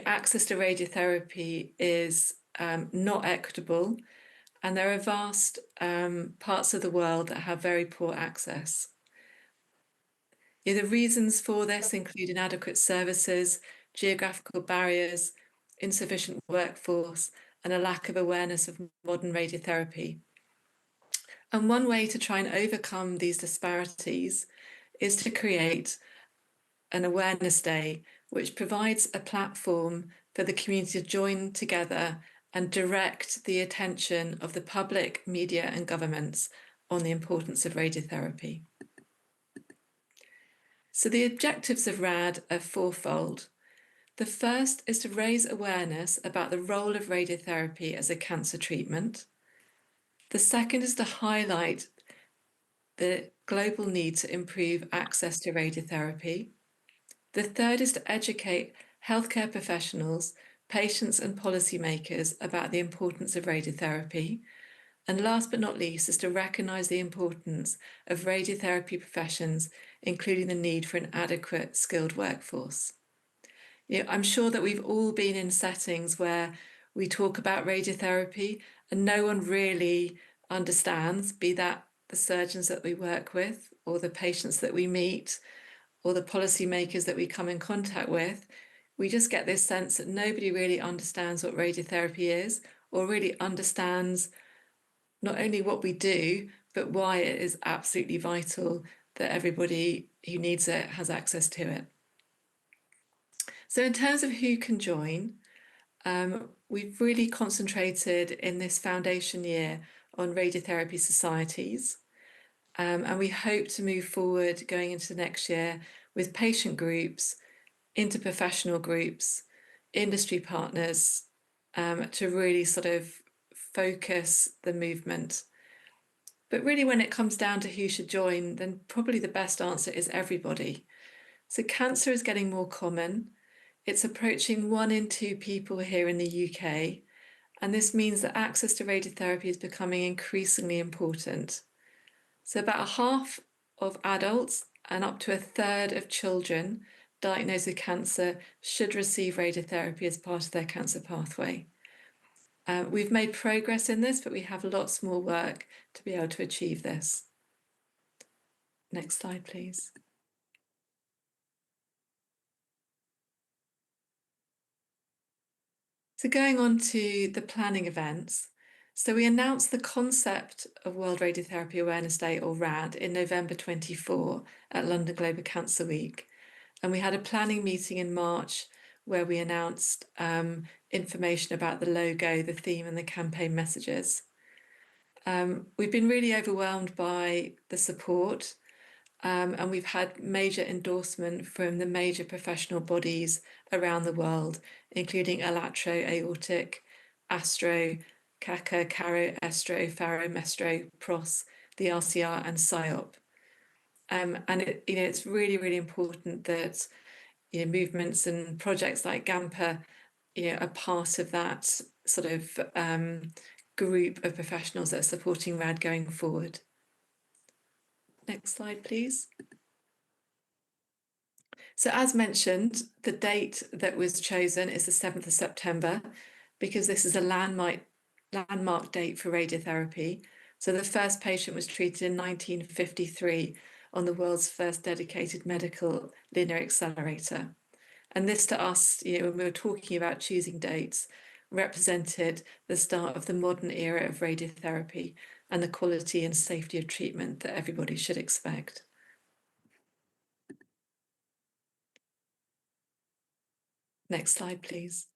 access to radiotherapy is not equitable, and there are vast parts of the world that have very poor access. The reasons for this include inadequate services, geographical barriers, insufficient workforce, and a lack of awareness of modern radiotherapy. And one way to try and overcome these disparities is to create an awareness day, which provides a platform for the community to join together and direct the attention of the public, media, and governments on the importance of radiotherapy. So the objectives of RAD are fourfold. The first is to raise awareness about the role of radiotherapy as a cancer treatment. The second is to highlight the global need to improve access to radiotherapy. The third is to educate healthcare professionals, patients, and policymakers about the importance of radiotherapy. And last but not least is to recognise the importance of radiotherapy professions, including the need for an adequate skilled workforce. I'm sure that we've all been in settings where we talk about radiotherapy and no one really understands, be that the surgeons that we work with or the patients that we meet or the policymakers that we come in contact with. We just get this sense that nobody really understands what radiotherapy is or really understands not only what we do, but why it is absolutely vital that everybody who needs it has access to it. So in terms of who can join, we've really concentrated in this foundation year on radiotherapy societies. And we hope to move forward going into next year with patient groups, interprofessional groups, industry partners, to really sort of focus the movement. But really, when it comes down to who should join, then probably the best answer is everybody. So cancer is getting more common. It's approaching 1 in 2 people here in the UK. And this means that access to radiotherapy is becoming increasingly important. So about half of adults and up to a third of children diagnosed with cancer should receive radiotherapy as part of their cancer pathway. We've made progress in this, but we have lots more work to be able to achieve this. Next slide, please. So going on to the planning events. So we announced the concept of World Radiotherapy Awareness Day, or RAD, in November 24 at London Global Cancer Week. And we had a planning meeting in March where we announced information about the logo, the theme, and the campaign messages. We've been really overwhelmed by the support, and we've had major endorsement from the major professional bodies around the world, including ALATRO, Aortic, ASTRO, CACA, CARO, ESTRO, FARO, MESTRO, PROS, the RCR, and SIOP. And it's really, really important that movements and projects like GAMPA are part of that sort of group of professionals that are supporting RAD going forward. Next slide, please. So as mentioned, the date that was chosen is the 7th of September because this is a landmark date for radiotherapy. So the first patient was treated in 1953 on the world's first dedicated medical linear accelerator. And this to us, when we were talking about choosing dates, represented the start of the modern era of radiotherapy and the quality and safety of treatment that everybody should expect. Next slide, please.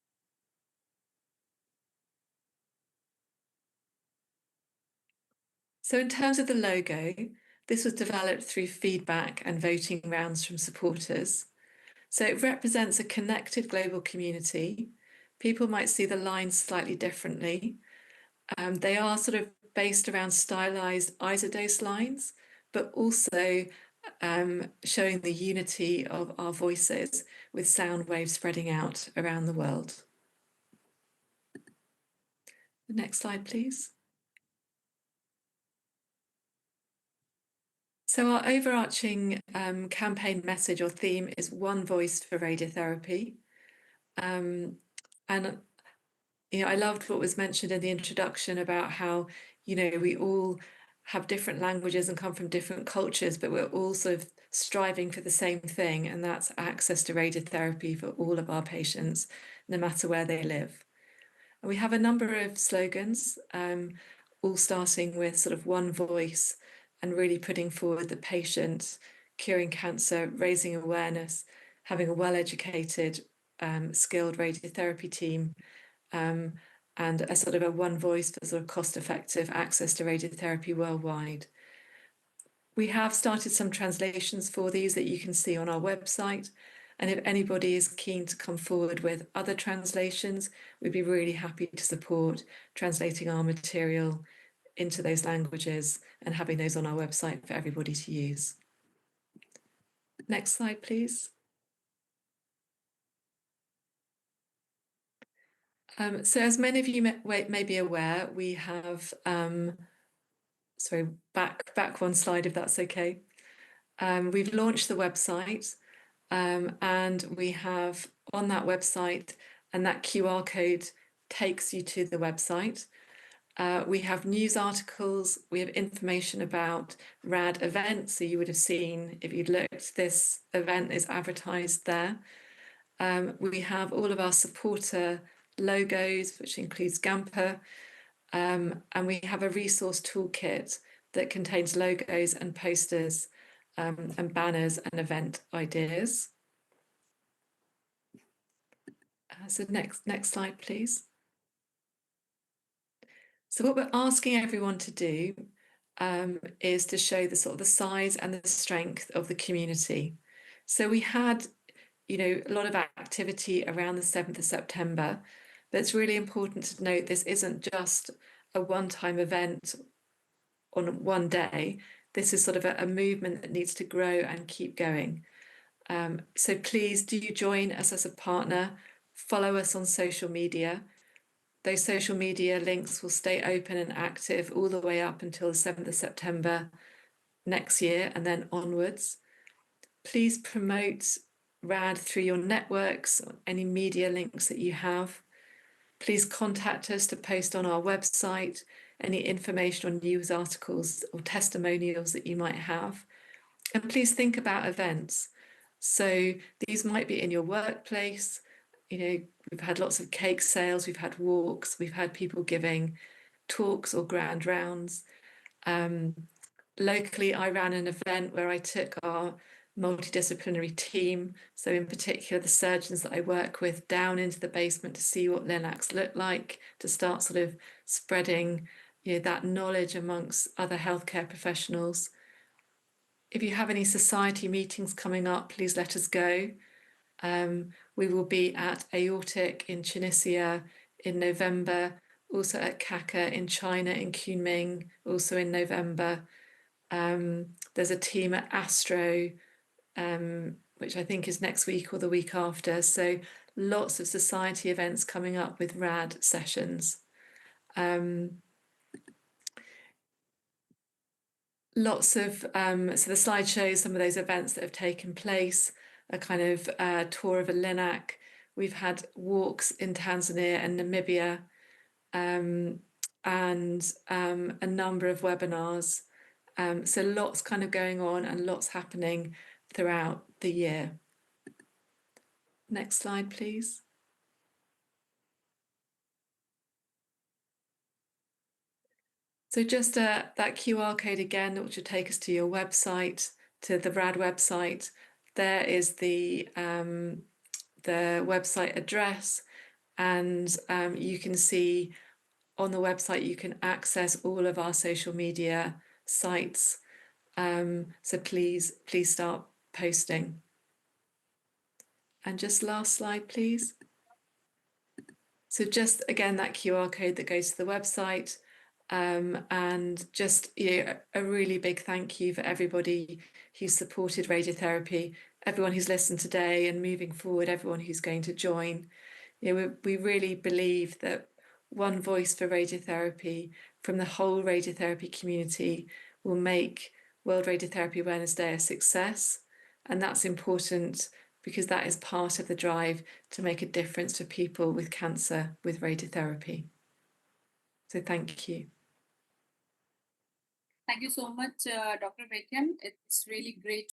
So in terms of the logo, this was developed through feedback and voting rounds from supporters. So it represents a connected global community. People might see the lines slightly differently. They are sort of based around stylized isodose lines, but also showing the unity of our voices with sound waves spreading out around the world. The next slide, please. So our overarching campaign message or theme is one voice for radiotherapy. And I loved what was mentioned in the introduction about how, we all have different languages and come from different cultures, but we're all sort of striving for the same thing, and that's access to radiotherapy for all of our patients, no matter where they live. And we have a number of slogans, all starting with sort of one voice and really putting forward the patient, curing cancer, raising awareness, having a well-educated, skilled radiotherapy team, and a sort of a one voice for sort of cost-effective access to radiotherapy worldwide. We have started some translations for these that you can see on our website. And if anybody is keen to come forward with other translations, we'd be really happy to support translating our material into those languages and having those on our website for everybody to use. Next slide, please. So as many of you may be aware, we have, sorry, back one slide if that's okay. We've launched the website, and we have on that website, and that QR code takes you to the website. We have news articles, we have information about RAD events. So you would have seen, if you'd looked, this event is advertised there. We have all of our supporter logos, which includes Gamper, and we have a resource toolkit that contains logos and posters and banners and event ideas. So next slide, please. So what we're asking everyone to do is to show the sort of the size and the strength of the community. So we had, a lot of activity around the 7th of September, but it's really important to note this isn't just a one-time event on one day. This is sort of a movement that needs to grow and keep going. So please do join us as a partner, follow us on social media. Those social media links will stay open and active all the way up until the 7th of September next year and then onwards. Please promote RAD through your networks, any media links that you have. Please contact us to post on our website any information on news articles or testimonials that you might have. And please think about events. So these might be in your workplace. We've had lots of cake sales, we've had walks, we've had people giving talks or grand rounds. Locally, I ran an event where I took our multidisciplinary team, so in particular the surgeons that I work with, down into the basement to see what LINACs look like, to start sort of spreading that knowledge amongst other healthcare professionals. If you have any society meetings coming up, please let us go. We will be at Aortic in Tunisia in November, also at CACA in China in Kunming, also in November. There's a team at Astro, which I think is next week or the week after. So lots of society events coming up with RAD sessions. So the slide shows some of those events that have taken place, a kind of tour of a LINAC. We've had walks in Tanzania and Namibia, and a number of webinars. So lots kind of going on and lots happening throughout the year. Next slide, please. So just that QR code again, which will take us to your website, to the RAD website. There is the website address, and you can see on the website you can access all of our social media sites. So please start posting. And just last slide, please. So just again, that QR code that goes to the website. And just a really big thank you for everybody who's supported radiotherapy, everyone who's listened today and moving forward, everyone who's going to join. We really believe that one voice for radiotherapy from the whole radiotherapy community will make World Radiotherapy Awareness Day a success. And that's important because that is part of the drive to make a difference for people with cancer with radiotherapy. So thank you. Thank you so much, Dr. Bekyam. It's really great